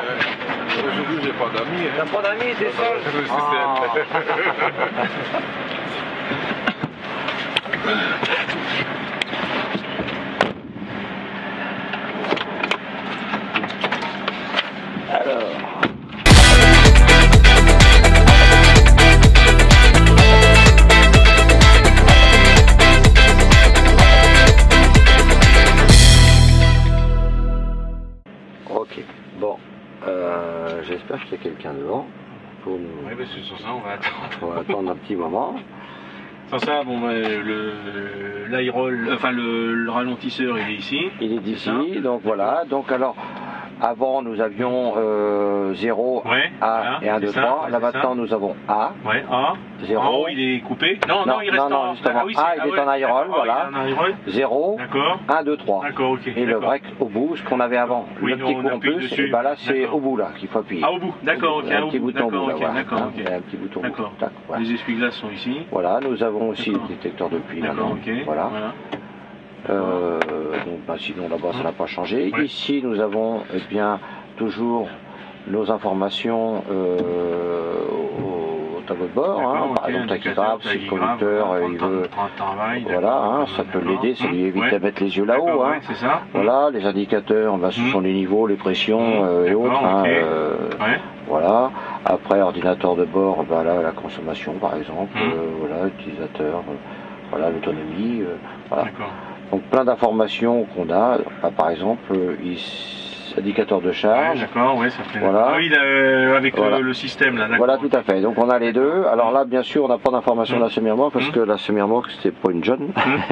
Aujourd'hui, j'ai pas d'amis. T'as pas d'amis, t'es seul? Alors. Ok, bon, j'espère qu'il y a quelqu'un devant pour nous. Oui, parce que sur ça, on va attendre. On va attendre un petit moment. Sans ça, bon, l'aérole, enfin le ralentisseur, il est ici. Il est d'ici, donc voilà. Donc alors, avant nous avions 0, Ouais, A voilà, et 1, 2, c'est 3. ça, Là c'est maintenant ça. nous avons A, Ouais, A. 0. En haut, il est coupé. Non, non, il reste en. justement. Ah oui, A, il est en aérole, voilà. Il est en aérole. 0, D'accord. 1, 2, 3. D'accord, ok. Et le break au bout, ce qu'on avait avant. Oui, le petit on coup en appuie plus, dessus. et ben là c'est D'accord. au bout là qu'il faut appuyer. Ah, au bout, d'accord, ok. Il y a un petit bouton au bout là, ok, voilà. d'accord, Hein, ok. il y a un petit bouton au bout. D'accord. Tac, voilà. Les essuie-glaces sont ici. Voilà, nous avons aussi le D'accord. détecteur de pluie D'accord, maintenant. ok. Voilà. Voilà. Donc, bah, sinon là-bas ça n'a pas changé. Ouais. Ici nous avons bien toujours nos informations au tableau de bord. Hein. Par exemple, tachygraphe, si le conducteur il veut. Voilà, hein, ça peut l'aider, ça lui évite de mettre les yeux là-haut. Hein. Ouais, c'est ça. Voilà, les indicateurs, bah, ce sont les niveaux, les pressions et autres. Hein, okay. Voilà. Après, ordinateur de bord, bah, là, la consommation par exemple. Voilà, utilisateur, voilà, l'autonomie. Voilà. Donc plein d'informations qu'on a. Bah, par exemple, indicateur de charge. D'accord, ouais, ça fait. Voilà. Ah oui, avec Voilà. Le système là. Voilà, tout à fait. Donc on a les deux. Alors là, bien sûr, on n'a pas d'information de la semi-remorque parce que la semi-remorque c'est pas une jeune.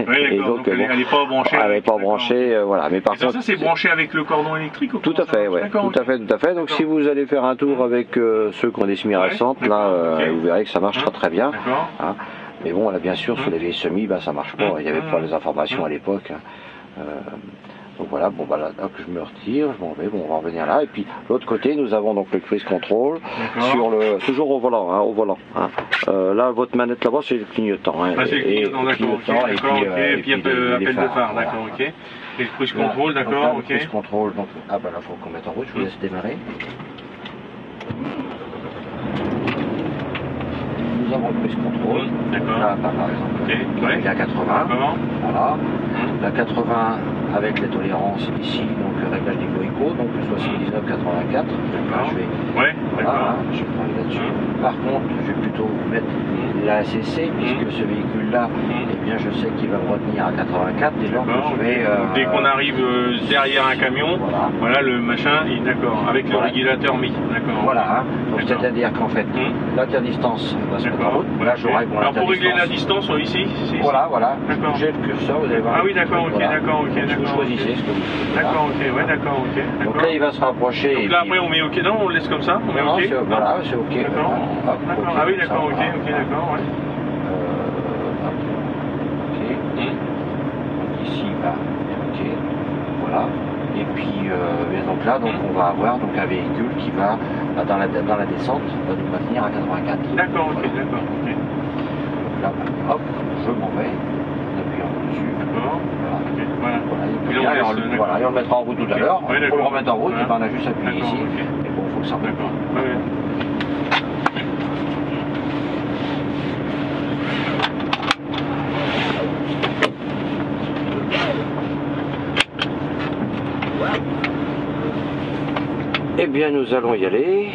Oui, Et donc elle n'est pas branchée. Elle n'est pas branchée, voilà. Mais par contre, ça c'est branché avec le cordon électrique ou tout à fait, ouais. Tout à fait, tout à fait. Donc si vous allez faire un tour avec ceux qui ont des semis récentes, là, vous verrez que ça marche très bien. Hein. Mais bon, là, bien sûr, sur les vieilles semis, bah, ça marche pas. Il n'y avait pas les informations à l'époque. Donc voilà, bon bah là je me retire, je m'en vais, bon on va revenir là, et puis l'autre côté nous avons donc le cruise control sur le toujours au volant, hein, au volant. Hein. Là votre manette là-bas c'est le clignotant, hein, c'est le clignotant, d'accord, et puis appel de phare, d'accord, ok. Et le cruise control, d'accord, ok. Le cruise control, donc ah bah là faut qu'on mette en route, je vous laisse démarrer. Nous avons le cruise control, là par exemple, il est à 80, voilà, la 80 avec les tolérances ici, donc le réglage des éco, donc le 79-84. Je vais, voilà, je vais prendre là-dessus. Par contre, je vais plutôt mettre la ACC, puisque ce véhicule-là, eh bien, je sais qu'il va me retenir à 84, dès lors que je vais... dès qu'on arrive derrière un camion, voilà le machin, d'accord, avec le régulateur mis, d'accord. Voilà, hein. Donc c'est-à-dire qu'en fait, l'interdistance va se mettre en route. Là, je règle mon alors pour régler la distance, ici, voilà, voilà, j'ai le curseur, vous allez voir. Ah oui, d'accord, ok, d'accord, ok. Vous choisissez ce que vous voulez. D'accord, ok, ouais, d'accord, ok. Donc là, il va se rapprocher. Donc là, après, on met ok, non, on le laisse comme ça, on met ok. Voilà, c'est ok. D'accord, ah oui, d'accord, ok, d'accord, ouais. Ici, bah, ok, voilà. Et puis, donc là, donc on va avoir donc un véhicule qui va, dans la descente, va nous maintenir à 84. D'accord, ok, d'accord, ok. Donc là, hop, je m'en vais, en appuyant dessus. D'accord. Voilà, et on le mettra en route tout à l'heure. Pour le remettre en route, on a juste appuyé ici. Et bon, il faut que ça remonte. Eh bien, nous allons y aller.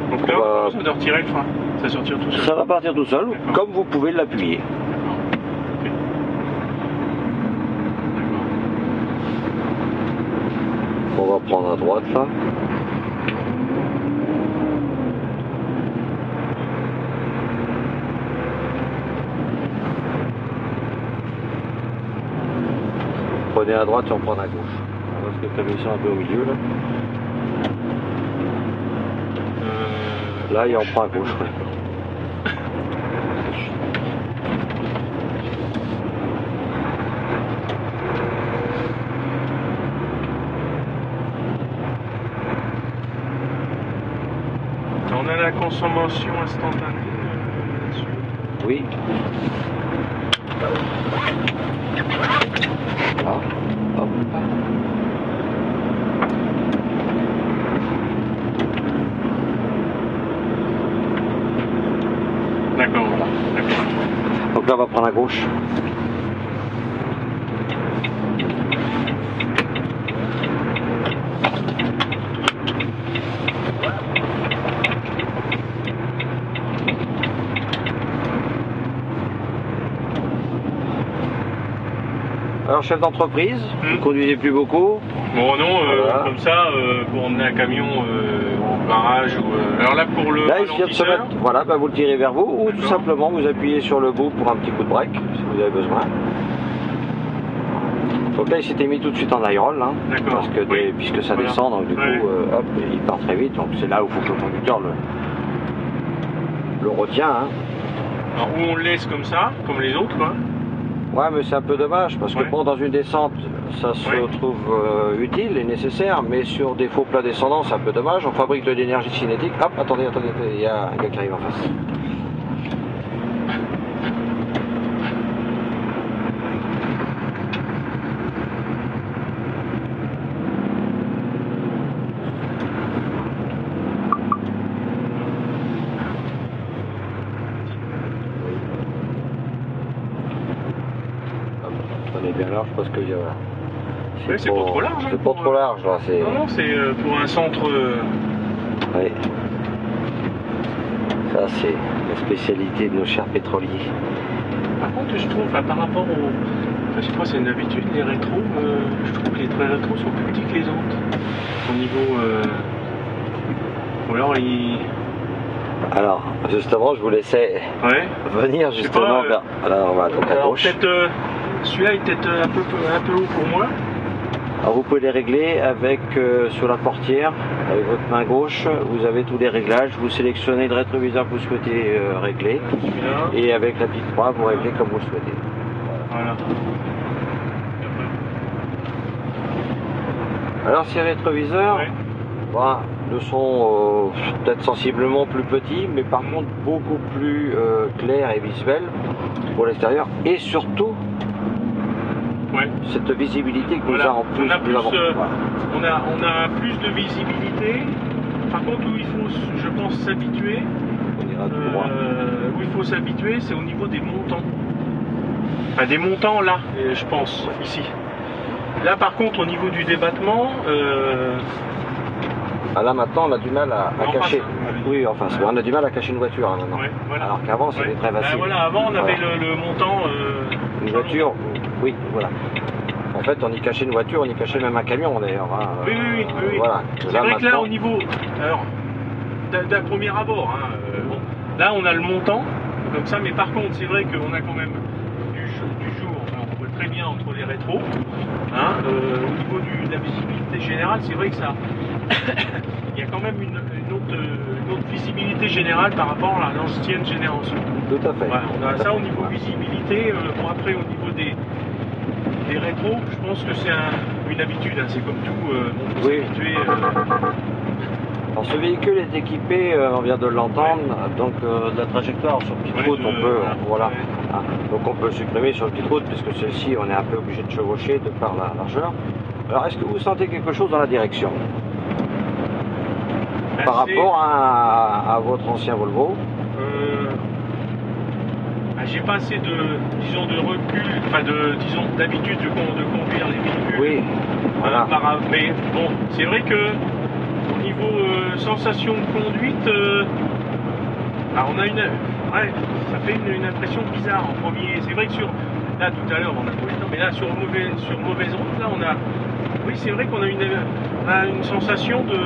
Donc là, ça doit retirer le frein. Ça sortir tout seul. Ça va partir tout seul, comme vous pouvez l'appuyer. On va prendre à droite là. Prenez à droite et on prend à gauche. Parce que tu as mis ça un peu au milieu là. Là et on prend à gauche. On a la consommation instantanée là-dessus. Oui. Ah, hop. Donc là on va prendre à gauche. Alors chef d'entreprise, vous ne conduisez plus beaucoup? Bon non, voilà. Comme ça, pour emmener un camion au barrage ou... alors là pour le là il vient de se mettre, voilà, bah, vous le tirez vers vous ou tout simplement vous appuyez sur le bout pour un petit coup de break si vous avez besoin. Donc là il s'était mis tout de suite en high roll, hein, parce que puisque ça descend, donc du coup hop, il part très vite, donc c'est là où il faut que le conducteur le retient. Hein. Alors où on le laisse comme ça, comme les autres quoi. Ouais, mais c'est un peu dommage parce que bon, dans une descente, ça se trouve utile et nécessaire, mais sur des faux plats descendants, c'est un peu dommage. On fabrique de l'énergie cinétique. Hop, attendez, il y a un gars qui arrive en face. Prenez bien large parce que c'est pas trop large. C'est pas trop large là. Non, c'est pour un centre. Oui. Ça c'est la spécialité de nos chers pétroliers. Par contre, je trouve par rapport au. Enfin, je sais pas, c'est une habitude, les rétros. Je trouve que les rétros sont plus petits que les autres. Au niveau. Ou alors ils. Alors, justement, je vous laissais venir justement vers. Alors, on va donc à gauche. Celui-là est peut-être un peu haut pour moi. Alors, vous pouvez les régler avec sur la portière, avec votre main gauche, vous avez tous les réglages. Vous sélectionnez le rétroviseur que vous souhaitez régler. Et avec la petite croix, vous réglez comme vous le souhaitez. Voilà. Alors, ces rétroviseurs, le sont peut-être sensiblement plus petits, mais par contre beaucoup plus clairs et visuels pour l'extérieur, et surtout cette visibilité que nous avons en plus. On a plus de visibilité. Par contre, où il faut, je pense, s'habituer. Où il faut s'habituer, c'est au niveau des montants. Enfin, des montants là, je pense, ici. Là, par contre, au niveau du débattement. Là maintenant on a du mal à cacher. Oui, en face. On a du mal à cacher une voiture hein, maintenant. Alors qu'avant c'était très facile. Avant on avait le montant. Une voiture, oui, voilà. En fait on y cachait une voiture, on y cachait même un camion d'ailleurs. Hein. Oui. Voilà. C'est vrai que là au niveau. Alors, d'un premier abord, hein, là on a le montant, comme ça, mais par contre c'est vrai qu'on a quand même du jour, on voit très bien entre les rétros. Hein, au niveau de la visibilité générale, c'est vrai que ça. Il y a quand même une autre visibilité générale par rapport à l'ancienne génération. Tout à fait. On a ça au niveau visibilité. Après, au niveau des rétros, je pense que c'est une habitude. Hein, c'est comme tout, on peut s'habituer. Alors ce véhicule est équipé, on vient de l'entendre, donc de la trajectoire sur petite route, on peut, hein, donc on peut supprimer sur petite route puisque celle-ci, on est un peu obligé de chevaucher de par la largeur. Alors est-ce que vous sentez quelque chose dans la direction? Par rapport à votre ancien Volvo? J'ai pas assez de recul, enfin d'habitude de conduire les véhicules. Oui, voilà. Mais bon, c'est vrai que au niveau sensation de conduite, on a ça fait une impression bizarre en premier. C'est vrai que là tout à l'heure on a trouvé le temps, mais là sur mauvaise route, là on a. Oui, c'est vrai qu'on a une sensation de.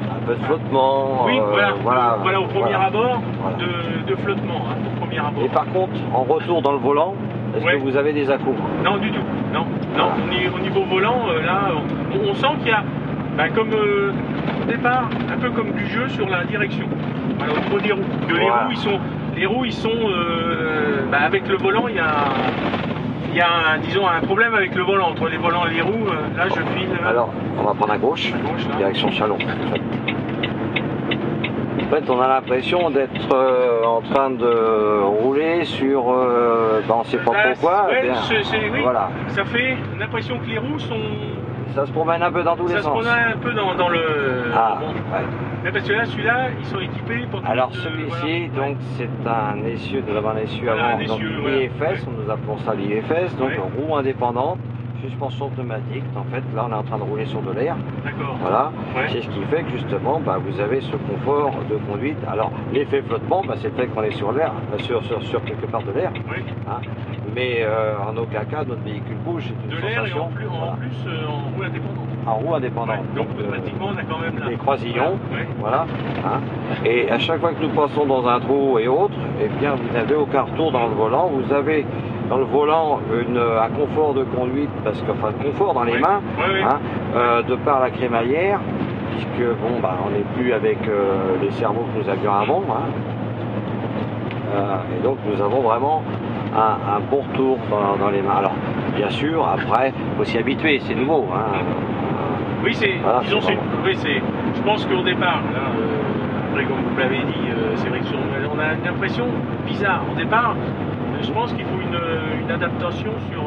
Un peu de flottement. Oui, voilà, au premier abord, de flottement, hein, au premier abord. Et par contre, en retour dans le volant, est-ce que vous avez des à-coups? Non, du tout. Non. Au niveau volant, là, on sent qu'il y a, comme au départ, un peu comme du jeu sur la direction. Voilà, au niveau des roues. Les roues, ils sont avec le volant, il y a un problème avec le volant, entre les volants et les roues, là je file. Alors, on va prendre à gauche direction Chalon. En fait, on a l'impression d'être en train de rouler sur, on ne sait pas trop quoi. Voilà. Ça fait l'impression que les roues sont. Ça se promène un peu dans tous les sens. Ça se promène un peu dans le. Ouais. Mais parce que là, celui-là, ils sont équipés pour... Alors celui-ci, voilà. donc c'est un essieu, nous avons un essieu Voilà, avant, un donc essieu, voilà. l'IFS, nous appelons ça l'IFS, donc Ouais. roue indépendante, suspension pneumatique. En fait, là on est en train de rouler sur de l'air. D'accord. Voilà, Ouais. c'est ce qui fait que justement bah, vous avez ce confort de conduite. Alors l'effet flottement, bah, c'est le fait qu'on est sur l'air, sur quelque part de l'air, Oui. hein. Mais en aucun cas notre véhicule bouge, c'est De une l'air et sensation. en plus, Voilà. en roue indépendante. En roue indépendante. Ouais. Donc automatiquement, on a quand même là. les croisillons, Ouais. voilà. Hein. Et à chaque fois que nous passons dans un trou et autres, eh bien vous n'avez aucun retour dans le volant. Vous avez dans le volant un confort de conduite, parce que enfin confort dans les Ouais. mains, Ouais, ouais. hein, de par la crémaillère, puisque bon bah on n'est plus avec les cerveaux que nous avions avant. Hein. Et donc nous avons vraiment un bon retour dans les mains. Alors bien sûr, après, il faut s'y habituer, c'est nouveau. Hein. Oui, c'est. Voilà, Disons, c'est oui, c'est. Je pense qu'au départ, là, après, comme vous l'avez dit, c'est vrai qu'on a une impression bizarre. Au départ, je pense qu'il faut une adaptation sur.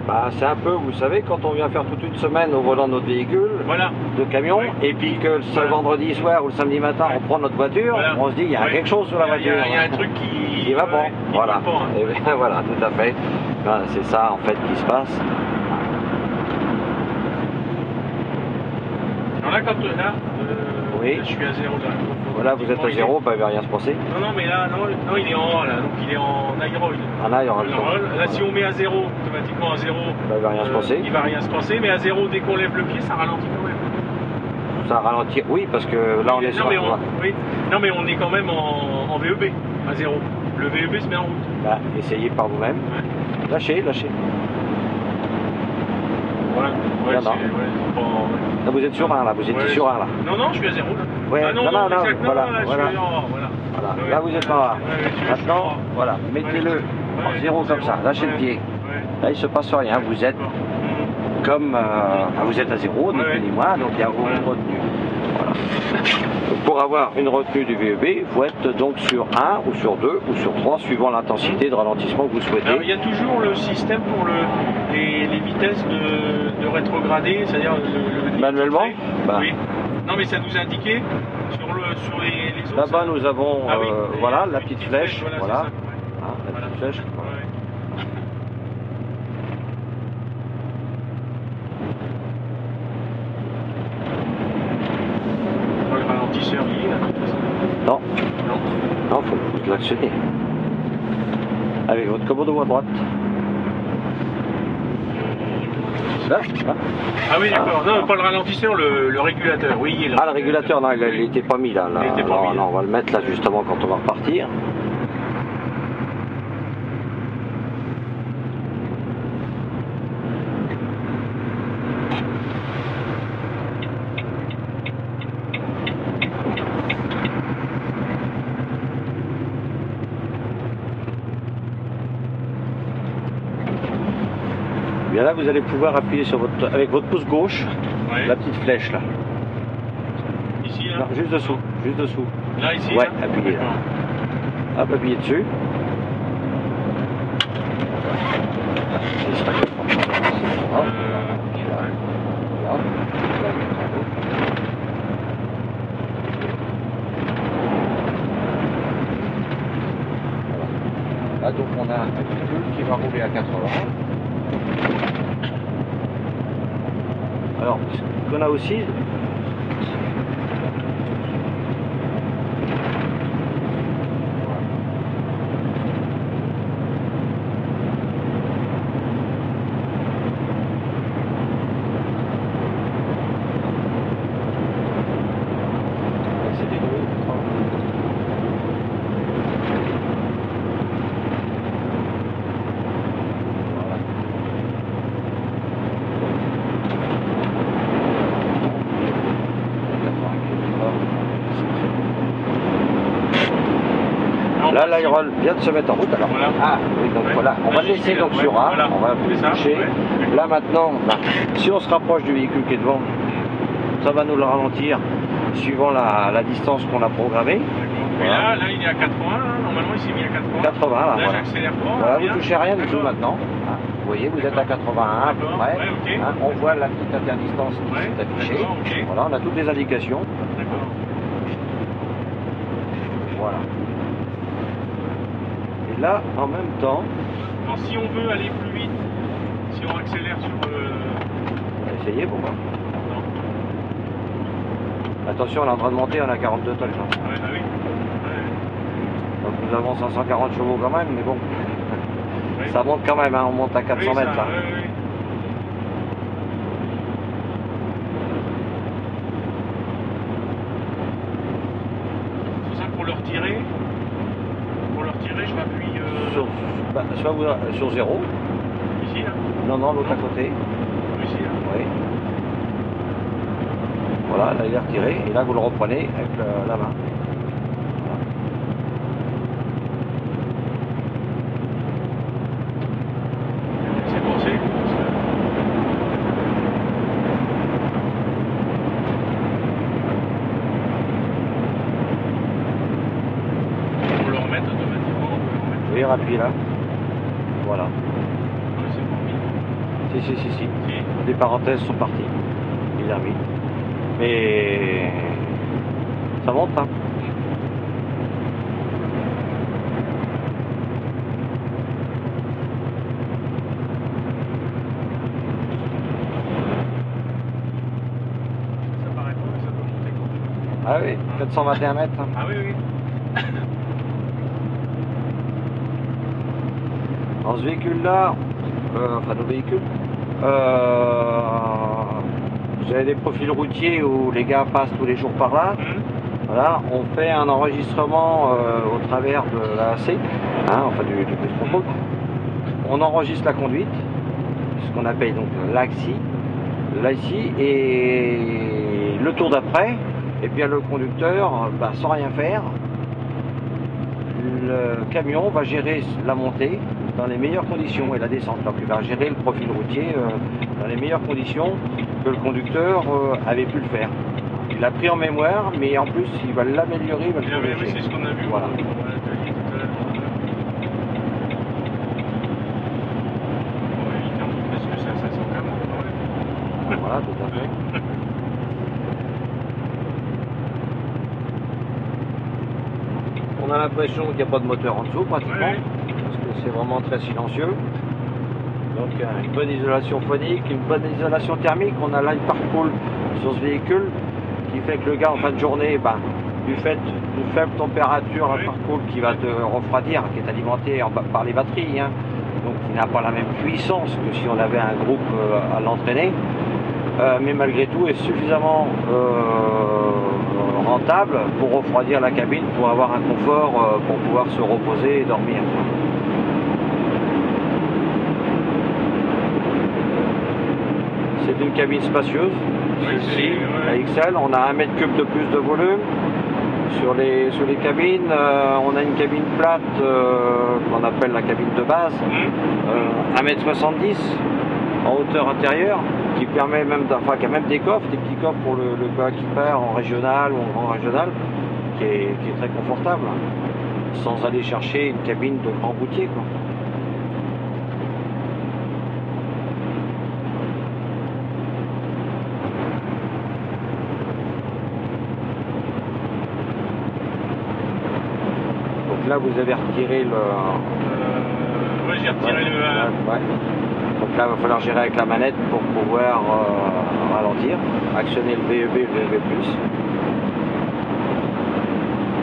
Bah, c'est un peu, vous savez, quand on vient faire toute une semaine au volant de notre véhicule, Voilà. de camion, Oui. et puis que le Voilà. vendredi soir ou le samedi matin, on prend notre voiture, Voilà. on se dit, il y a Ouais. quelque chose sur la voiture. Il y a un truc qui va pas. ouais, qui Voilà. va pas, hein. Et bien, voilà, tout à fait. Voilà, c'est ça, en fait, qui se passe. Alors là, quand là, Oui. là, je suis à 0 là. Voilà, vous êtes à zéro, bah, il ne va rien se passer. Non, non, mais là, non, il est en A là, donc il est en aéroid. Ah là, il y aura le temps. Là, si on met à 0, automatiquement à 0, Bah, il va rien se passer. il va rien se passer, mais à 0, dès qu'on lève le pied, ça ralentit quand même. Ça ralentit, oui, parce que là, on est sur mais la voie. oui. Non, mais on est quand même en VEB, à 0. Le VEB se met en route. Bah, essayez par vous-même. Ouais. Lâchez, lâchez. Voilà. Ouais, Là, c'est non. ouais, pas... Là, vous êtes sur un, là, vous étiez Ouais. sur un, là. Non, non, je suis à 0 là. Ouais, Ah non, non, non, non, exactement, voilà, là, voilà. je suis en A, voilà. Voilà, Ouais, là vous êtes en A. ouais, je suis Maintenant, en A. voilà, mettez-le en Ouais, zéro comme ça, lâchez le pied. Ouais. Là il se passe rien, vous êtes D'accord. comme vous êtes à zéro, ni Ouais. plus ni moins, donc il n'y a aucune Ouais. retenue. Voilà. Donc, pour avoir une retenue du VEB, il faut être donc sur 1 ou sur 2 ou sur 3, suivant l'intensité de ralentissement que vous souhaitez. Alors, il y a toujours le système pour les vitesses de rétrograder, c'est-à-dire le Manuellement bah. Oui. Non, mais ça nous a indiqué sur les autres. Là-bas nous avons Ah oui, voilà, une la petite flèche, voilà. voilà. C'est ça, ouais. Hein, la Voilà. petite flèche. Ouais. Le ralentisseur il est là, de toute façon. Non, Non. non, faut l'actionner. Avec votre commande à droite. Là, là. Ah oui, d'accord. Non, pas le ralentisseur, le régulateur. Oui, Ah, le régulateur, non, il n'était pas mis là. Il était pas non, mis, là. non, on va le mettre là justement quand on va repartir. Bien là, vous allez pouvoir appuyer sur avec votre pouce gauche, Ouais. la petite flèche là. Ici, là. Non, juste dessous, juste dessous. Là, ici. Ouais, là. appuyez là. D'accord. Hop, appuyez dessus. J'espère que ça marche. Hop, là. Hop, là. Voilà. Là, donc, on a un véhicule qui va rouler à 80. Alors, ce qu'on a aussi, c'est des gros. Là, l'aérole vient de se mettre en route. Alors, Voilà. ah, oui, donc Ouais. voilà, on va le laisser donc sur A, Voilà. on va plus C'est ça, toucher. ouais. Là maintenant, bah, si on se rapproche du véhicule qui est devant, ça va nous le ralentir suivant la distance qu'on a programmée. Et Voilà. là, il est à 80. Hein. Normalement, il s'est mis à 80. 80 là, Là, voilà. j'accélère pas. Voilà, rien. vous touchez à rien du tout D'accord. maintenant. Hein. voyez, vous êtes à 81 à peu près. Ouais, ok. Hein, on voit la petite interdistance qui est affichée. D'accord, ok. Voilà, on a toutes les indications. D'accord. Voilà. Et là, en même temps, Alors, si on veut aller plus vite, si on accélère sur le... on va essayer pour voir. Non. Attention, on est en train de monter, on a 42 tonnes. Là. Ouais, ah oui. Ouais. Donc nous avons 540 chevaux quand même, mais bon, Ouais. ça monte quand même, hein, on monte à 400 Oui, mètres ça, là. ouais, ouais. C'est ça pour le retirer. Pour le retirer, je m'appuie Soit vous, sur 0, ici, là. non, non, l'autre à côté, Ici, là. oui. Voilà, là il est retiré, et là vous le reprenez avec la main. C'est pensé. Pour le remettre automatiquement, on peut le remettre. Oui, rappuyez là. Voilà. Ouais, c'est formidable. Si. Si. Les parenthèses sont parties. Il a remis. Mais ça monte, hein. Ça paraît pas, mais ça peut monter quand même. Ah oui, 421 mètres. Hein. Ah oui, oui. Dans ce véhicule-là, enfin nos véhicules, vous avez des profils routiers où les gars passent tous les jours par là. Voilà, on fait un enregistrement au travers de l'AC, hein, enfin du bus control. On enregistre la conduite, ce qu'on appelle donc l'ACI, et le tour d'après, et bien le conducteur, sans rien faire, le camion va gérer la montée dans les meilleures conditions et la descente. Donc il va gérer le profil routier dans les meilleures conditions que le conducteur avait pu le faire. Il l'a pris en mémoire, mais en plus il va l'améliorer, il va le Oui, corriger. c'est ce qu'on a vu. Voilà. On l'a dit tout à l'heure. On va éviter un peu parce que ça sent quand même. Voilà, tout à fait. On a l'impression qu'il n'y a pas de moteur en dessous pratiquement, Ouais. parce que c'est vraiment très silencieux. Donc une bonne isolation phonique, une bonne isolation thermique. On a l'Air Parcool sur ce véhicule qui fait que le gars en fin de journée, du fait d'une faible température, l'Air Parcool qui va te refroidir, qui est alimenté par les batteries, hein, donc qui n'a pas la même puissance que si on avait un groupe à l'entraîner, mais malgré tout est suffisamment rentable pour refroidir la cabine, pour avoir un confort, pour pouvoir se reposer et dormir. C'est une cabine spacieuse, celle-ci, la XL, on a 1 mètre cube de plus de volume. Sur les cabines, on a une cabine plate qu'on appelle la cabine de base, 1,70 m en hauteur intérieure, qui permet même, qui a même des coffres, des petits coffres pour le gars qui part en régional ou en grand régional, qui est très confortable, sans aller chercher une cabine de grand routier, quoi. Là, vous avez retiré le... Ouais, j'ai retiré le... Ouais. Donc là, il va falloir gérer avec la manette pour pouvoir ralentir, actionner le VEB et le VEB+.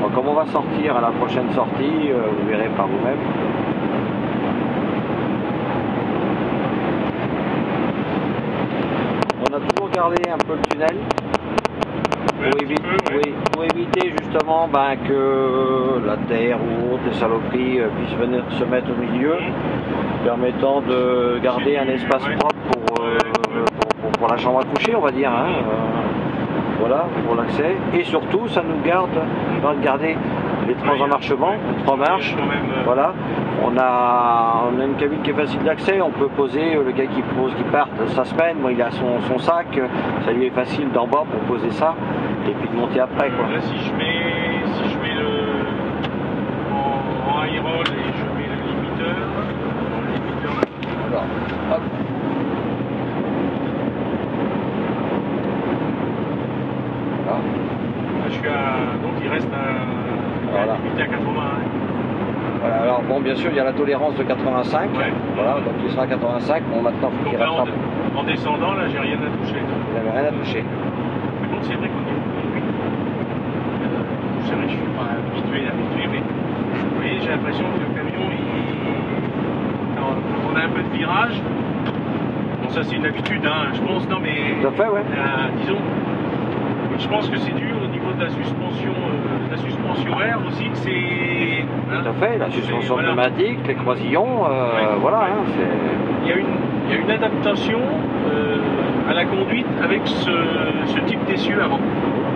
Donc, comme on va sortir à la prochaine sortie, vous verrez par vous-même. On a toujours gardé un peu le tunnel. Pour éviter justement que la terre ou autre, les saloperies puissent venir se mettre au milieu, permettant de garder un espace propre pour la chambre à coucher, on va dire, hein, voilà, pour l'accès. Et surtout, ça nous garde de garder les trains en marchement, 3 marches, voilà. On a une cabine qui est facile d'accès, on peut poser, le gars qui part sa semaine, il a son sac, ça lui est facile d'en bas pour poser ça, et puis de monter après, quoi. Là, si je mets le en high roll et je mets le limiteur, Alors, hop. Là. Je suis à... Donc il reste à... Voilà. Il est à 80. Voilà, alors bon, bien sûr, il y a la tolérance de 85. Ouais. Voilà, donc il sera à 85. Bon, maintenant, il faut Donc qu'il là, rattrape. en descendant, là, j'ai rien à toucher. Il n'avait rien à toucher. Par contre, c'est vrai qu'au niveau conduite, c'est vrai que je suis pas habitué, mais vous voyez, j'ai l'impression que le camion, quand on a un peu de virage, bon, ça c'est une habitude, hein, je pense, non mais, Tout à fait, ouais. disons, je pense que c'est dû au niveau de la suspension air aussi, que c'est... Hein, Tout à fait, la suspension voilà. pneumatique, les croisillons, voilà. Ouais. Hein, il y a une adaptation à la conduite avec ce type d'essieu avant.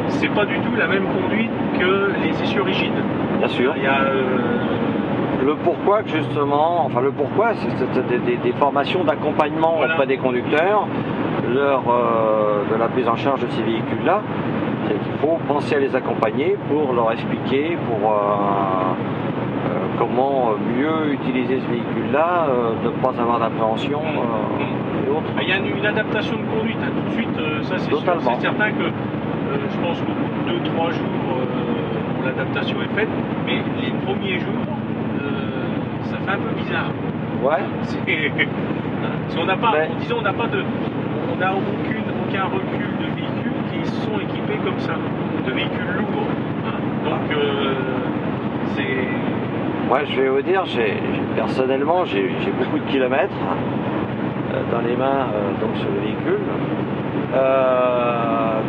C'est pas du tout la même conduite que les essieux rigides. bien sûr. Il y a Le pourquoi, justement, enfin le pourquoi, c'est des formations d'accompagnement voilà. auprès des conducteurs, de la prise en charge de ces véhicules-là. C'est qu'il faut penser à les accompagner pour leur expliquer comment mieux utiliser ce véhicule-là, ne pas avoir d'appréhension et autres. Il y a une adaptation de conduite, hein, tout de suite, ça c'est sûr. C'est certain que je pense qu'au bout de 2-3 jours, l'adaptation est faite, mais les premiers jours, ça fait un peu bizarre. Ouais. Parce qu'on n'a pas, disons, on n'a aucun recul de véhicules qui sont équipés comme ça, de véhicules lourds. Hein. Donc c'est... Moi, je vais vous dire, personnellement, j'ai beaucoup de kilomètres dans les mains donc sur le véhicule.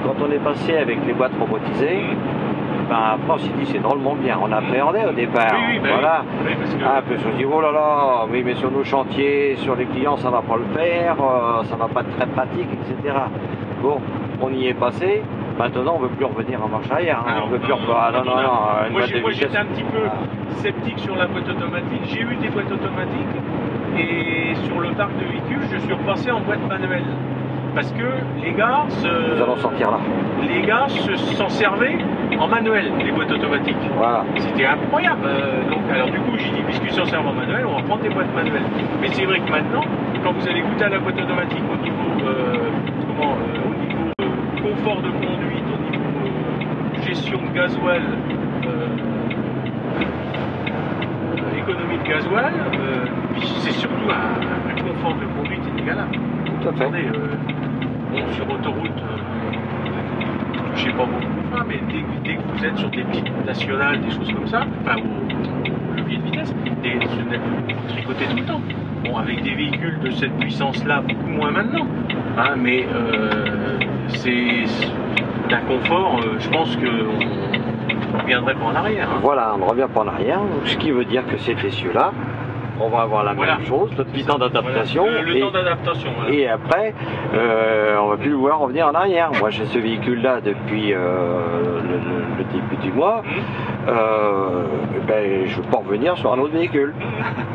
Quand on est passé avec les boîtes robotisées, ben après on s'est dit c'est drôlement bien. On appréhendait au départ. Oui, voilà. Oui, parce que... Puis on se dit oh là là, oui mais sur nos chantiers, sur les clients ça va pas le faire, ça va pas être très pratique, etc. Bon, on y est passé. Maintenant, on ne veut plus revenir en marche arrière. Hein. On veut plus Moi, j'étais un petit peu sceptique sur la boîte automatique. J'ai eu des boîtes automatiques et sur le parc de véhicules, je suis repassé en boîte manuelle. Parce que les gars Nous allons sortir là. Les gars s'en servaient en manuel, les boîtes automatiques. Voilà. C'était incroyable. Alors du coup, j'ai dit, puisqu'ils s'en servent en manuel, on va prendre des boîtes manuelles. Mais c'est vrai que maintenant, quand vous allez goûter à la boîte automatique au niveau confort de conduite, au niveau gestion de gasoil, économie de gasoil, puis c'est surtout un confort de conduite inégalable. Tout à fait. Attendez, sur autoroute, je sais pas beaucoup, mais dès que vous êtes sur des petites nationales, des choses comme ça, enfin au levier de vitesse, vous tricotez tout le temps. Bon, avec des véhicules de cette puissance-là, beaucoup moins maintenant, hein, mais c'est d'un confort, je pense qu'on ne reviendrait pas en arrière. Hein. Voilà, on ne revient pas en arrière, donc, ce qui veut dire que ces essieux-là, on va avoir la même chose, le petit temps d'adaptation. Voilà. Le temps d'adaptation. Voilà. Et après, on va plus le voir revenir en arrière. Moi, j'ai ce véhicule-là depuis le début du mois. Ben, je ne veux pas revenir sur un autre véhicule.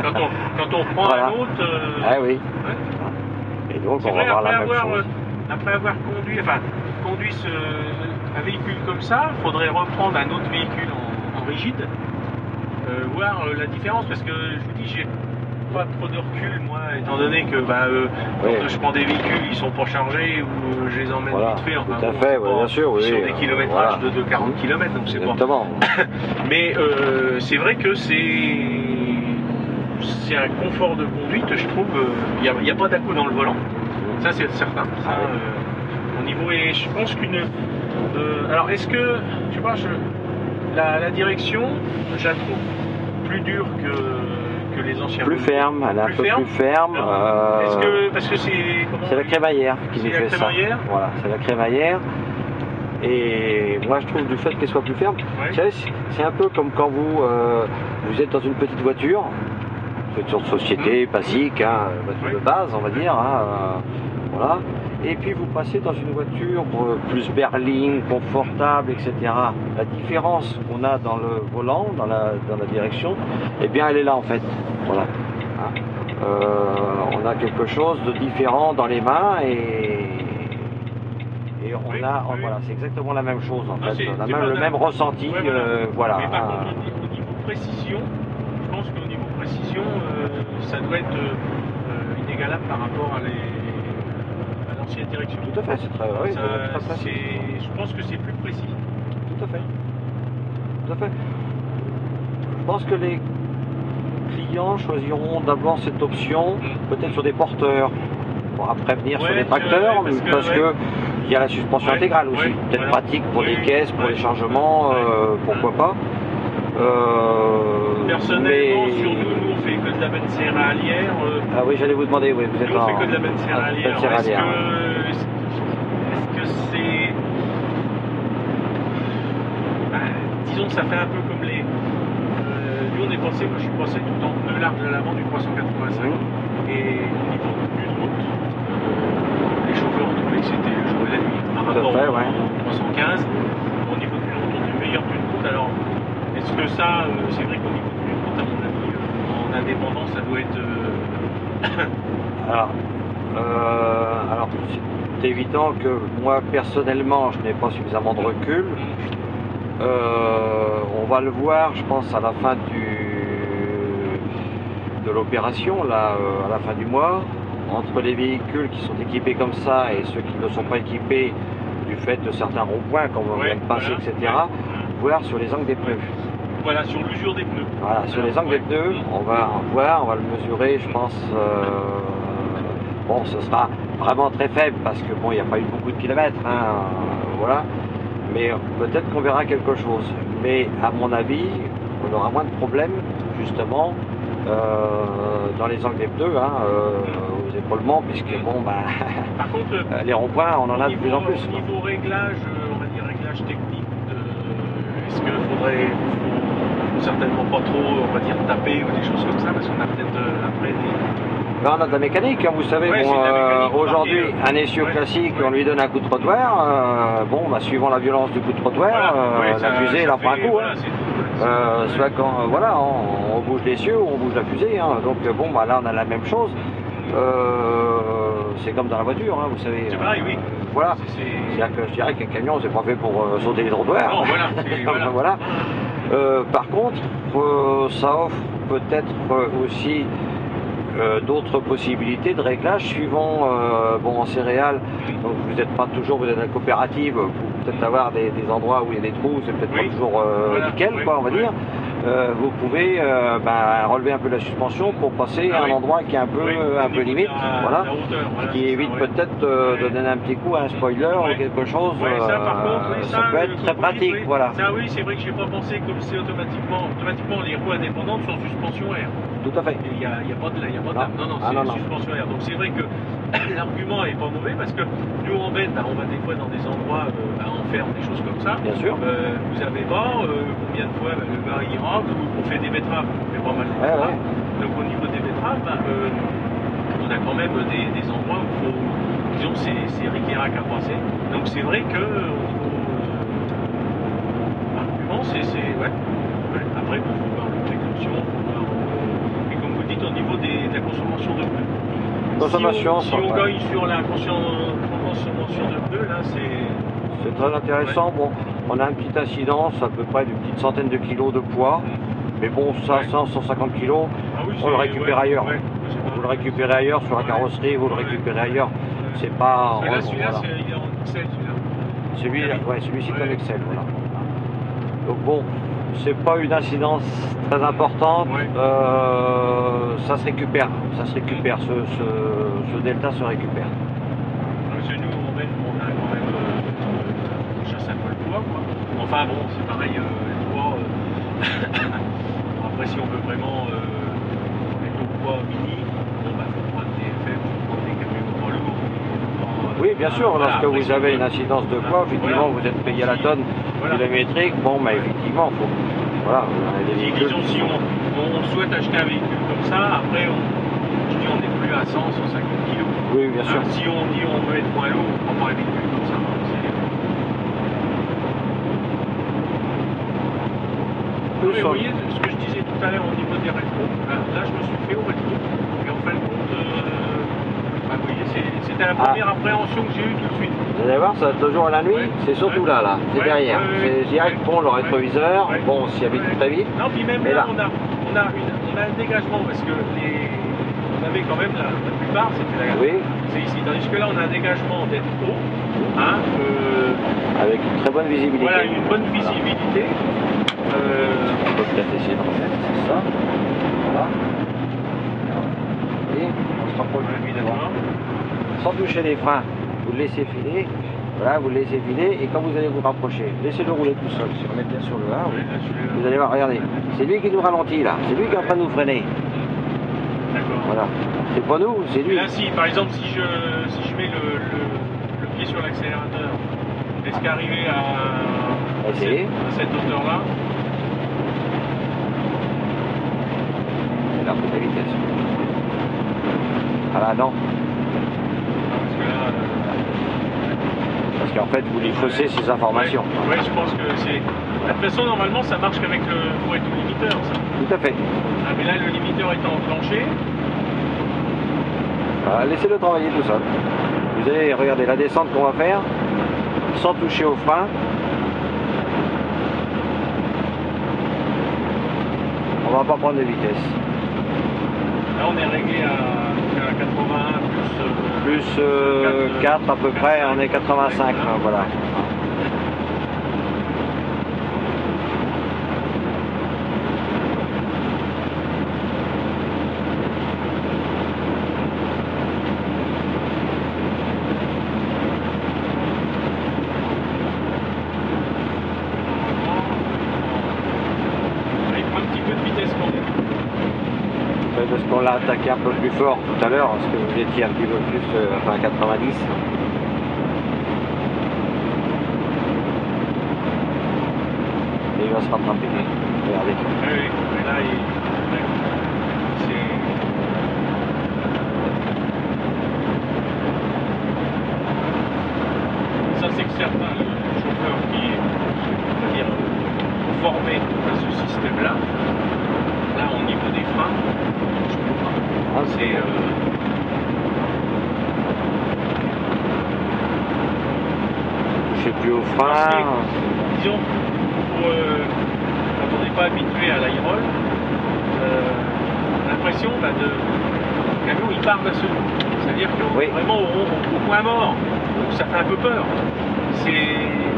Quand on prend voilà. un autre... Ah oui. Ouais. Et donc, on va voir la même chose. Après avoir conduit un véhicule comme ça, il faudrait reprendre un autre véhicule en rigide. Voir la différence, parce que je vous dis, j'ai pas trop de recul moi, étant donné que quand je prends des véhicules, ils sont pas chargés ou je les emmène vite fait. Enfin, tout à fait, bien sûr, sur des kilométrages de 40 km, donc c'est pas. Mais c'est vrai que c'est un confort de conduite, je trouve. Il n'y a pas d'à-coup dans le volant, ça c'est certain. Ça, au niveau, et je pense qu'une. Alors est-ce que, tu vois, la direction, je la trouve plus dure que les anciens. Plus ferme, elle est un peu plus ferme. Est-ce que, parce que c'est la crémaillère qui nous fait ça. Voilà, c'est la crémaillère. Et moi je trouve du fait qu'elle soit plus ferme, c'est un peu comme quand vous êtes dans une petite voiture, une sorte de société basique, hein, voiture de base on va dire, hein, voilà. Et puis vous passez dans une voiture plus berline, confortable, etc. La différence qu'on a dans le volant, dans la direction, eh bien elle est là en fait. Voilà. On a quelque chose de différent dans les mains et voilà, c'est exactement la même chose en fait. On a le même ressenti. Voilà. Mais par contre, au niveau précision, je pense qu'au niveau précision, ça doit être une inégalable par rapport à l'ancienne direction. Tout à fait, c'est très, oui, Ça, très précis. je pense que c'est plus précis. Tout à fait. Tout à fait. Je pense que les clients choisiront d'abord cette option, peut-être sur des porteurs, pour après venir sur Ouais, des tracteurs, parce que ouais. il y a la suspension Ouais, intégrale aussi. ouais, Peut-être voilà. pratique pour les caisses, pour ouais, les chargements, pourquoi pas. Personnellement, Mais... sur nous on fait que de la benne céréalière. Ah oui, j'allais vous demander, oui, vous êtes Nous on en... fait que de la benne céréalière. benne céréalière, Est-ce que c'est... disons que ça fait un peu comme les... nous on est passé, moi je suis passé tout en pneu large à l'avant du 385. Et au niveau d'une route, les chauffeurs ont trouvé que c'était le jour et la nuit par rapport au 315. Au niveau d'une route, on est meilleur d'une route. Alors, est-ce que ça, c'est vrai qu'au niveau d'une route, à mon avis, en indépendance, ça doit être... alors, c'est évident que moi, personnellement, je n'ai pas suffisamment de recul. On va le voir, je pense, à la fin de l'opération, là, à la fin du mois, entre les véhicules qui sont équipés comme ça et ceux qui ne sont pas équipés du fait de certains ronds-points, comme on vient de passer, etc., voir sur les angles des pneus. Voilà, sur l'usure des pneus. Voilà, sur les angles des pneus, on va voir, on va le mesurer, je pense. Bon, ce sera vraiment très faible parce que bon, il n'y a pas eu beaucoup de kilomètres, hein, voilà. Mais peut-être qu'on verra quelque chose. Mais à mon avis, on aura moins de problèmes, justement, dans les angles des pneus, hein, aux épaulements, puisque bon, bah, par contre, les ronds-points, on en a de plus en plus. Au niveau réglage, on va dire réglage technique, est-ce qu'il faudrait certainement pas trop, on va dire, taper ou des choses comme ça, parce qu'on a peut-être après des... Ben, on a de la mécanique, hein, vous savez, ouais, bon, aujourd'hui, ouais. un essieu classique, on lui donne un coup de trottoir, bon, bah, suivant la violence du coup de trottoir, la fusée, elle en prend un coup. Voilà, soit quand, voilà, on bouge l'essieu, on bouge la fusée, hein, donc bon, bah, là, on a la même chose. C'est comme dans la voiture, hein, vous savez. C'est pareil, oui. Voilà. C'est-à-dire que je dirais qu'un camion, c'est pas fait pour sauter les trottoirs. Non, voilà. Voilà. Par contre, ça offre peut-être aussi d'autres possibilités de réglage suivant, bon, en céréales, donc vous n'êtes pas toujours, vous êtes à la coopérative, vous peut-être avoir des endroits où il y a des trous, c'est peut-être pas toujours nickel, quoi, on va dire. Vous pouvez relever un peu la suspension pour passer à un endroit qui est un peu limite, voilà, ce qui évite peut-être de donner un petit coup à un spoiler ou quelque chose. Ça, par contre, ça peut être très pratique, voilà. Ça, oui, c'est vrai que je n'ai pas pensé comme c'est automatiquement les roues indépendantes sont suspension air. Tout à fait. Il n'y a pas de lame. Non, c'est suspension air. Donc c'est vrai que l'argument n'est pas mauvais parce que nous en benne, on va des fois dans des endroits, on ferme des choses comme ça. Bien sûr. Vous avez pas combien de fois le gars il rentre, on fait des betteraves, on fait pas mal de betteraves. Donc au niveau des betteraves, on a quand même des endroits où il faut, disons, c'est ric-et-rac à passer. Donc c'est vrai que l'argument, ouais. Après, il faut voir le précaution, et comme vous dites, au niveau de la consommation de pneus. Consommation, si on gagne sur la consommation de pneus, là, c'est très intéressant. Bon, on a une petite incidence à peu près d'une petite centaine de kilos de poids. Mais bon, ça, 150 kilos, on le récupère ailleurs. Vous le récupérez ailleurs sur la carrosserie, vous le récupérez ailleurs. C'est pas... Là, celui-là, il est en Excel, celui-là. Celui-ci est en Excel, voilà. Donc bon, c'est pas une incidence très importante. Ça se récupère. Ce delta se récupère. Chez nous, on a quand même chasse un peu le poids, quoi. Enfin bon, c'est pareil, le poids. Après, si on veut vraiment mettre au poids mini, bon, faut prendre des FM, faut prendre des camions pas lourds. Oui, bien sûr, lorsque vous avez une incidence de poids, effectivement, vous êtes payé à la tonne kilométrique, bon, bah effectivement, faut. Voilà, disons, si on souhaite acheter un véhicule comme ça, après, on n'est plus à 100, 150 kg. Oui, bien sûr. Si on dit on veut être moins lourd, on prend pas un véhicule comme ça. Vous voyez ce que je disais tout à l'heure au niveau des rétros, là je me suis fait au rétro, et en fin de compte, vous voyez, c'était la première appréhension que j'ai eue tout de suite. Vous allez voir, ça toujours à la nuit, c'est surtout là, c'est derrière. C'est direct, bon, le rétroviseur, bon, on s'y habite très vite. Non, puis même là, on a un dégagement parce que on avait quand même la plupart, c'était Oui. c'est ici. Tandis que là, on a un dégagement d'être haut, hein, Avec une très bonne visibilité. voilà, une bonne visibilité. On peut peut-être essayer de remettre, c'est ça. Voilà. Et on se rapproche de lui devant. Sans toucher les freins, vous le laissez filer. Voilà, vous le laissez filer et quand vous allez vous rapprocher, laissez-le rouler tout seul. Si on met bien sur le 1, vous allez voir, regardez, c'est lui qui nous ralentit là, c'est lui qui est en train de nous freiner. D'accord. Voilà, c'est pas nous, c'est lui. Là, si par exemple, si je mets le pied sur l'accélérateur, est-ce qu'arriver à cette hauteur-là, là, vous la vitesse. Ah là, non. parce que là, Parce qu'en fait, vous lui faussez ces informations. ouais, je pense que c'est. De toute façon, normalement, ça marche qu'avec le pour être le limiteur, ça. Tout à fait. Ah, mais là, le limiteur étant enclenché, Voilà, laissez-le travailler tout seul. Vous allez regarder la descente qu'on va faire, sans toucher au frein. On va pas prendre de vitesse. là, on est réglé à 81 Plus 4 à peu près, on est 85, voilà. il prend un petit peu de vitesse quand même. Parce qu'on l'a attaqué un peu plus fort tout à l'heure, parce que vous étiez un petit peu plus, enfin 90. Et il va se rattraper. Regardez. Oui, mais là, ça, c'est que certains chauffeurs qui on va dire, formés à ce système-là, là, au niveau des freins, je peux pas. Ah, C'est touchez plus au parce frein. que, disons, quand on n'est pas habitué à l'aérole, on a l'impression le camion il part d'un seul coup. C'est-à-dire que Oui. vraiment au point mort, donc ça fait un peu peur. C'est,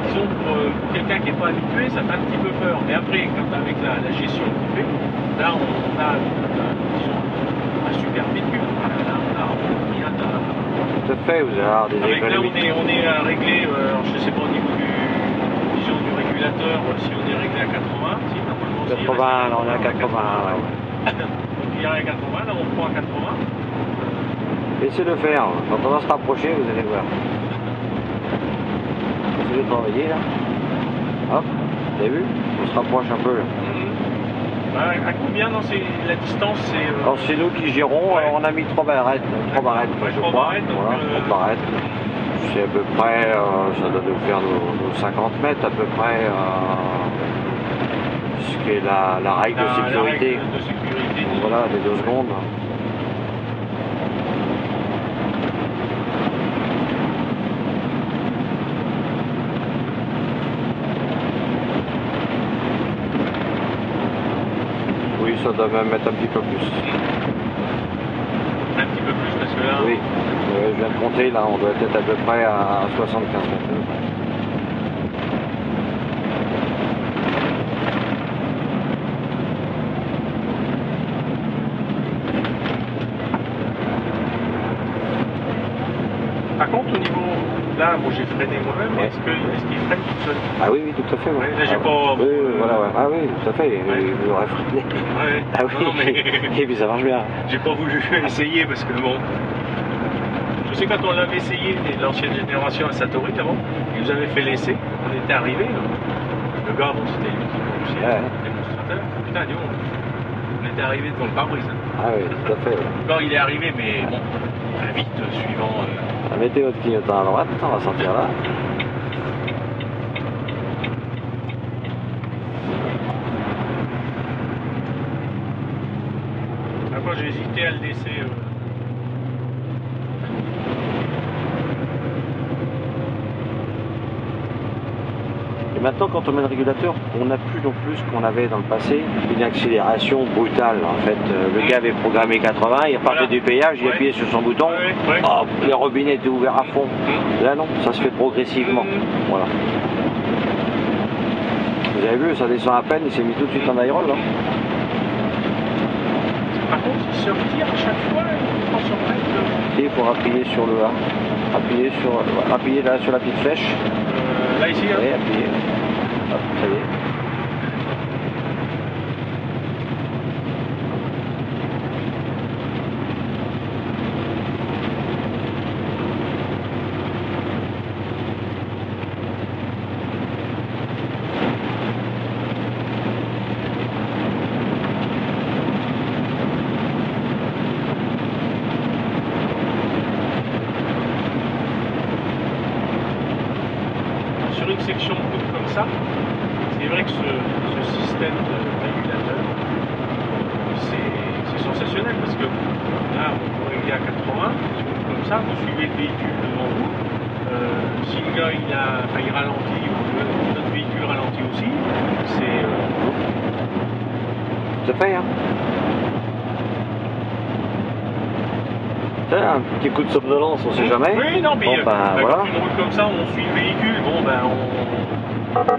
disons, pour quelqu'un qui n'est pas habitué, ça fait un petit peu peur. Mais après, quand avec la gestion qu'on fait, là on a disons, un super véhicule. Là, on vient Tout à fait, vous allez avoir des avec là économies. on est réglé, alors je ne sais pas au niveau du régulateur, si on est réglé à 80, si normalement si, 80, là on est à 80. Ouais. Donc il y a à 80, là on prend à 80. Laissez-le faire. Quand on va se rapprocher, vous allez voir. Laissez-le travailler là. Hop, vous avez vu? On se rapproche un peu là. À combien dans la distance c'est Alors c'est nous qui gérons, ouais. alors on a mis 3 barrettes, Ouais, je 3 crois. barrettes, donc, Voilà, 3 barrettes. C'est à peu près, ça doit nous faire nos 50 mètres à peu près, ce qui est la règle de sécurité. La règle de sécurité. Voilà, des 2 secondes. Oui, ça doit même mettre un petit peu plus. Un petit peu plus parce que là. Oui, je viens de compter, là, on doit être à peu près à 75 mètres. Par contre, au niveau. Là, moi j'ai freiné moi-même, Ouais. est-ce qu'il freine tout seul? Ah oui, oui, tout à fait. Ouais. Ouais, là, j'ai pas- Oui, voilà, ouais. Ah oui, tout à fait. Ouais. Vous aurez freiné. Ouais. Ah oui, Non, mais et puis ça marche bien. j'ai pas voulu essayer parce que bon. Je sais quand on l'avait essayé, l'ancienne génération à Satori avant, ils nous avaient fait l'essai, on était arrivé. Le gars, bon, c'était lui qui conduisait, Ouais. le démonstrateur. Putain, dis donc, on était arrivé devant le pare-brise. Ah oui, tout à fait. Ouais. Quand il est arrivé, mais bon, très vite, suivant. Mettez votre clignotant à droite, on va sortir là. Moi, j'ai hésité à le laisser. Et maintenant, quand on met le régulateur, on n'a plus non plus ce qu'on avait dans le passé, une accélération brutale. En fait, le gars avait programmé 80, il repartait du péage, il appuyait sur son bouton, hop, les robinets étaient ouverts à fond. Là non, ça se fait progressivement. Voilà. Vous avez vu, ça descend à peine, il s'est mis tout de suite en aérole. Hein. Par contre, il se retire à chaque fois, il prend son break. Il faut appuyer sur le A. Appuyer là sur la petite flèche. Là ici, hein. Oui, appuyer. Hop, ça y est. Sur une section de route comme ça, c'est vrai que ce système de régulateur, c'est sensationnel parce que là, on est à 80, comme ça, vous suivez le véhicule devant vous. Si le gars il ralentit ou notre véhicule ralentit aussi, c'est. Ça fait, hein. Un petit coup de somnolence, on sait jamais. Oui, non, mais bon, voilà. quand une route comme ça, on suit le véhicule, bon ben Hop,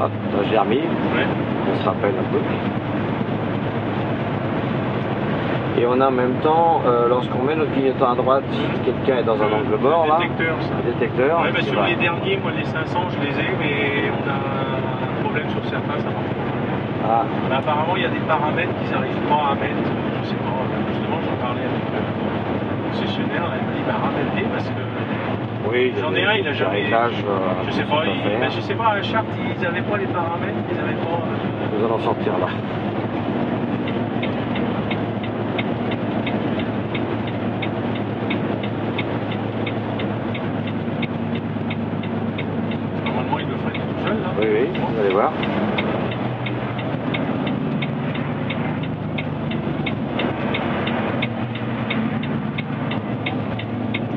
là j'ai remis. Ouais. On se rappelle un peu. Et on a en même temps, lorsqu'on met notre clignotant à droite, si quelqu'un est dans un angle mort, là, le détecteur. Ouais, bah, sur les derniers, moi les 500, je les ai, mais on a un problème sur certains, ça marche pas. Ah. Bah, apparemment, il y a des paramètres qu'ils n'arrivent pas à mettre, je sais pas, justement, j'en parlais avec le concessionnaire, là, il m'a dit, bah, ramène-les parce que. Oui, j'en ai un, il a jamais. Je sais pas, je sais pas, à la charte, ils n'avaient pas les paramètres, ils n'avaient pas. Nous allons sortir là. Normalement, il le ferait tout seul, là. Oui, oui, vous allez voir.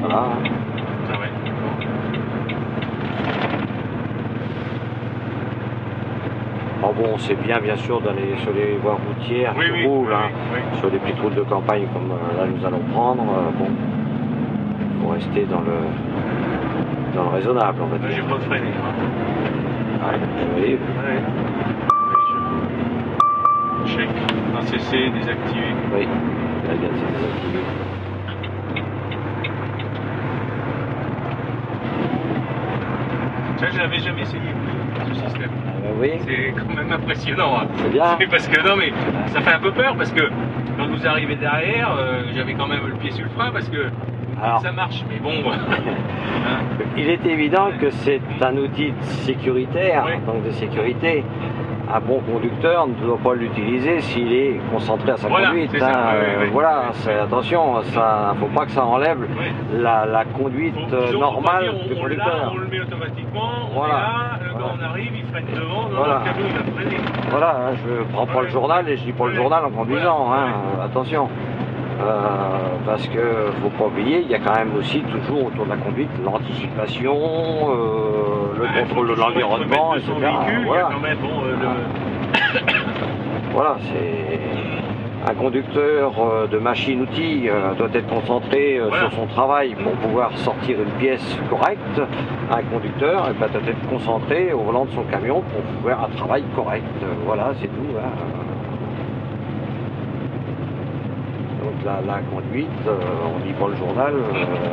Voilà. Ah ouais, Oh bon, c'est bien sûr sur les voies routières qui roulent, hein, sur des petites routes de campagne comme là nous allons prendre. Bon, il faut rester dans le raisonnable, on va dire. J'ai pas freiné. Ouais, oui. Ouais. Check. ACC désactivé. Oui, la gaz est désactivée. Ça, je l'avais jamais essayé, ce système. Oui. C'est quand même impressionnant. Hein. C'est bien. Parce que non, mais ça fait un peu peur parce que quand vous arrivez derrière, j'avais quand même le pied sur le frein parce que alors, ça marche. Mais bon. Hein. Il est évident que c'est un outil sécuritaire, donc de sécurité. Un bon conducteur ne doit pas l'utiliser s'il est concentré à sa conduite. Hein. Voilà, attention, ça, faut pas que ça enlève la conduite normale du conducteur. On le met automatiquement, on est là, quand on arrive, il freine devant, le camion il va freiner. Voilà, hein, je prends pas le journal et je dis pas le journal en conduisant, hein, attention. Parce que faut pas oublier, il y a quand même aussi toujours autour de la conduite l'anticipation, le contrôle de l'environnement, etc. Voilà, voilà, c'est un conducteur de machine-outil doit être concentré sur son travail pour pouvoir sortir une pièce correcte. Un conducteur doit être concentré au volant de son camion pour faire un travail correct. Voilà, c'est tout. Hein. La conduite, on lit pas le journal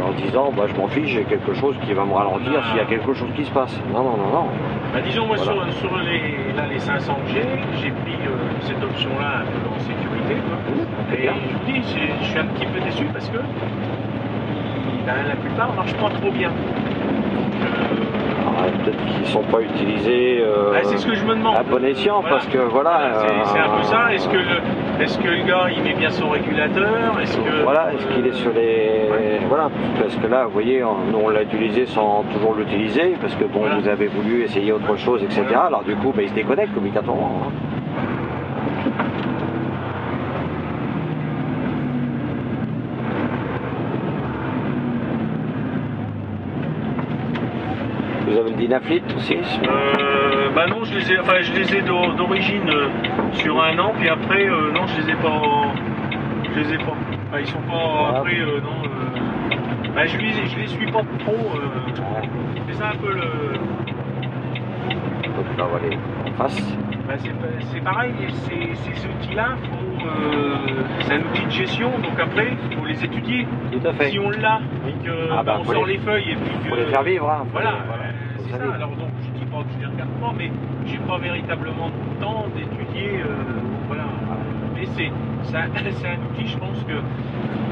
en disant bah, je m'en fiche, j'ai quelque chose qui va me ralentir s'il y a quelque chose qui se passe. Non, non, non, non. Bah, disons, moi sur les 500 que j'ai pris cette option-là en sécurité. Quoi. Et je vous dis, je suis un petit peu déçu parce que la plupart ne marchent pas trop bien. Peut-être qu'ils ne sont pas utilisés c'est ce que je me demande. à bon escient parce que voilà. C'est un peu ça. Est-ce que le gars il met bien son régulateur? Est-ce qu'il est sur les. Voilà, parce que là, vous voyez, on l'a utilisé sans toujours l'utiliser, parce que bon, vous avez voulu essayer autre chose, etc. Alors du coup, il se déconnecte obligatoirement. Hein. Vous avez le Dynaflit aussi? Bah non, je les ai d'origine sur un an, puis après, non, je les ai pas. Enfin, ils sont pas après, non. Bah, je les suis pas trop. C'est ça un peu le. Donc là, on va aller en face. Bah, c'est pareil, ces outils-là, c'est un outil de gestion, donc après, il faut les étudier. Tout à fait. Si on l'a, et qu'on sort les feuilles et puis que. Faut les faire vivre, hein. Voilà, c'est ça. Alors donc, je dis pas que je les regarde pas, mais j'ai pas véritablement le temps d'étudier. Voilà. Mais c'est un outil, je pense que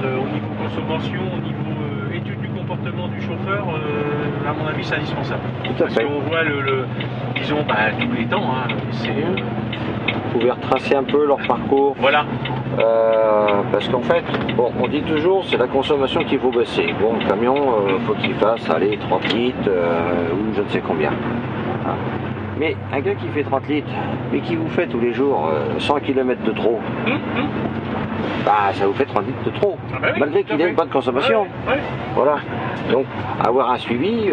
au niveau consommation, au niveau étude du comportement du chauffeur, à mon avis, c'est indispensable. Tout à Parce fait. qu'on voit disons, tous les temps. Hein, Vous pouvez retracer un peu leur parcours. Voilà. Parce qu'en fait, bon, on dit toujours c'est la consommation qu'il faut baisser. Bon, le camion, faut qu'il fasse 30 litres ou je ne sais combien. Hein. Mais un gars qui fait 30 litres, mais qui vous fait tous les jours 100 km de trop, bah ça vous fait 30 litres de trop, malgré qu'il ait une bonne consommation. Voilà. Donc avoir un suivi,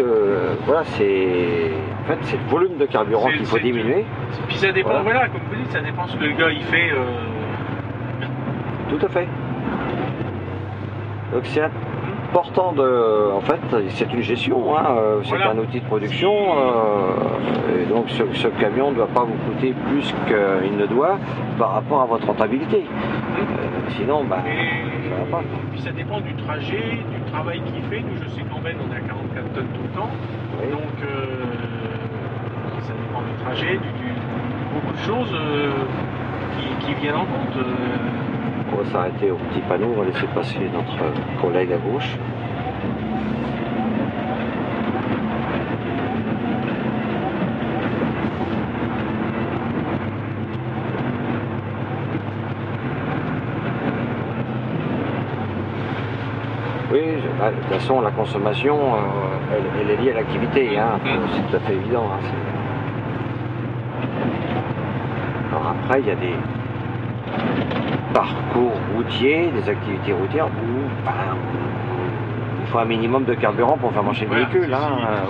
voilà, c'est en fait c'est le volume de carburant qu'il faut diminuer. Puis ça dépend, voilà, comme vous dites, ça dépend ce que le gars il fait. Tout à fait. Donc c'est important en fait, c'est une gestion, hein, c'est un outil de production, et donc ce camion ne doit pas vous coûter plus qu'il ne doit par rapport à votre rentabilité. Sinon, bah, ça va pas. Et puis ça dépend du trajet, du travail qu'il fait. Nous, je sais qu'en Ben, on est à 44 tonnes tout le temps, donc ça dépend du trajet, beaucoup de choses qui viennent en compte. On va s'arrêter au petit panneau, on va laisser passer notre collègue à gauche. Oui, de toute façon, la consommation, elle est liée à l'activité, hein, c'est tout à fait évident. Hein, alors après, il y a des parcours routiers, des activités routières où il faut un minimum de carburant pour faire marcher le véhicule.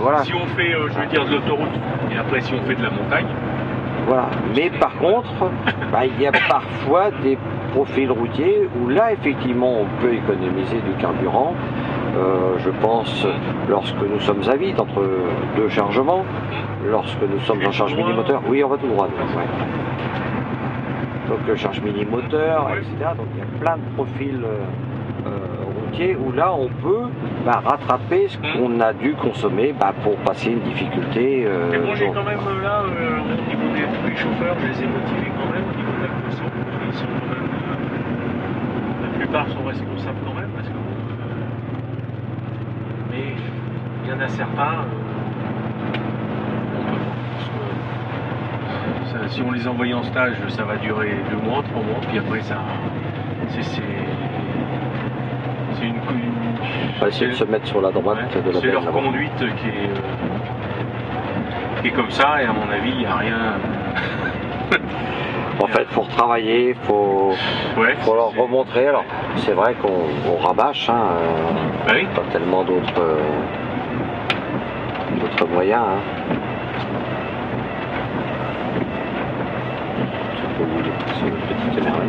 Voilà. Si on fait, je veux dire, de l'autoroute, et après si on fait de la montagne. Voilà. Mais par contre, il y a parfois des profils routiers où là, effectivement, on peut économiser du carburant. Je pense lorsque nous sommes à vide entre deux chargements, lorsque nous sommes en charge mini-moteur. Oui, on va tout droit. Ouais. Donc charge mini-moteur, etc. Donc il y a plein de profils routiers où là on peut rattraper ce qu'on a dû consommer pour passer une difficulté. Mais moi j'ai quand même là, au niveau des chauffeurs, je les ai motivés quand même au niveau de la consommation. Ils sont quand même, la plupart sont responsables quand même, parce que mais il y en a certains. Si on les envoie en stage, ça va durer 2 mois, 3 mois, puis après ça, c'est une. On va essayer de se mettre sur la droite de la c'est leur conduite qui est comme ça, et à mon avis, il n'y a rien. En fait, il faut retravailler, il faut leur remontrer. Alors, c'est vrai qu'on rabâche, hein, pas tellement d'autres moyens. Hein. C'est une petite émerveille.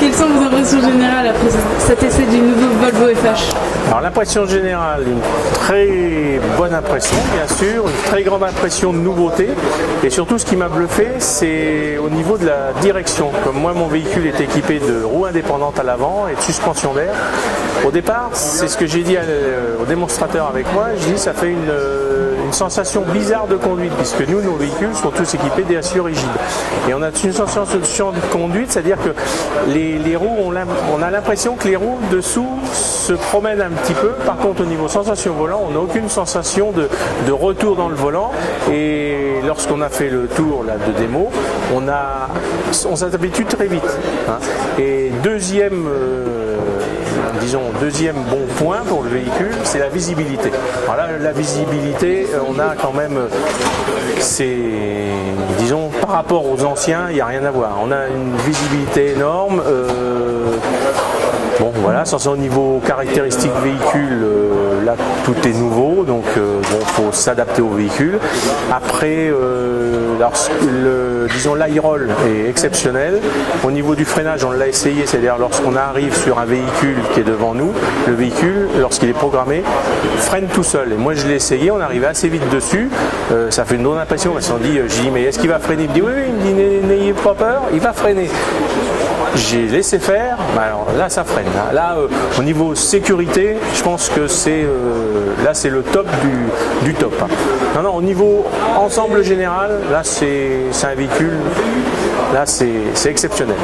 Quelles sont vos impressions générales après cet essai du nouveau Volvo FH? Alors l'impression générale, une très bonne impression bien sûr, une très grande impression de nouveauté, et surtout ce qui m'a bluffé c'est au niveau de la direction. Comme moi mon véhicule est équipé de roues indépendantes à l'avant et de suspension d'air, au départ c'est ce que j'ai dit au démonstrateur avec moi, je dis ça fait une sensation bizarre de conduite, puisque nous nos véhicules sont tous équipés d'essieux rigides et on a une sensation de conduite, c'est-à-dire que les roues, on a l'impression que les roues dessous se promènent un petit peu. Par contre, au niveau sensation volant, on n'a aucune sensation de retour dans le volant. Et lorsqu'on a fait le tour là, de démo, on s'habitue très vite. Hein. Et deuxième disons, deuxième bon point pour le véhicule, c'est la visibilité. Alors là, la visibilité, on a quand même, c'est, disons, par rapport aux anciens, il n'y a rien à voir. On a une visibilité énorme. Bon, voilà, sans au niveau caractéristiques véhicule, là tout est nouveau, donc bon, faut s'adapter au véhicule. Après, disons l'aérole est exceptionnel. Au niveau du freinage, on l'a essayé, c'est-à-dire lorsqu'on arrive sur un véhicule qui est devant nous, le véhicule, lorsqu'il est programmé, freine tout seul. Et moi je l'ai essayé, on arrivait assez vite dessus. Ça fait une drôle d'impression. Parce qu'on dit, j'ai dit, mais est-ce qu'il va freiner? Il me dit oui, il me dit, n'ayez pas peur, il va freiner. J'ai laissé faire, alors là ça freine. Là, au niveau sécurité, je pense que c'est là c'est le top du top. Non, non, au niveau ensemble général, là c'est un véhicule, là c'est exceptionnel.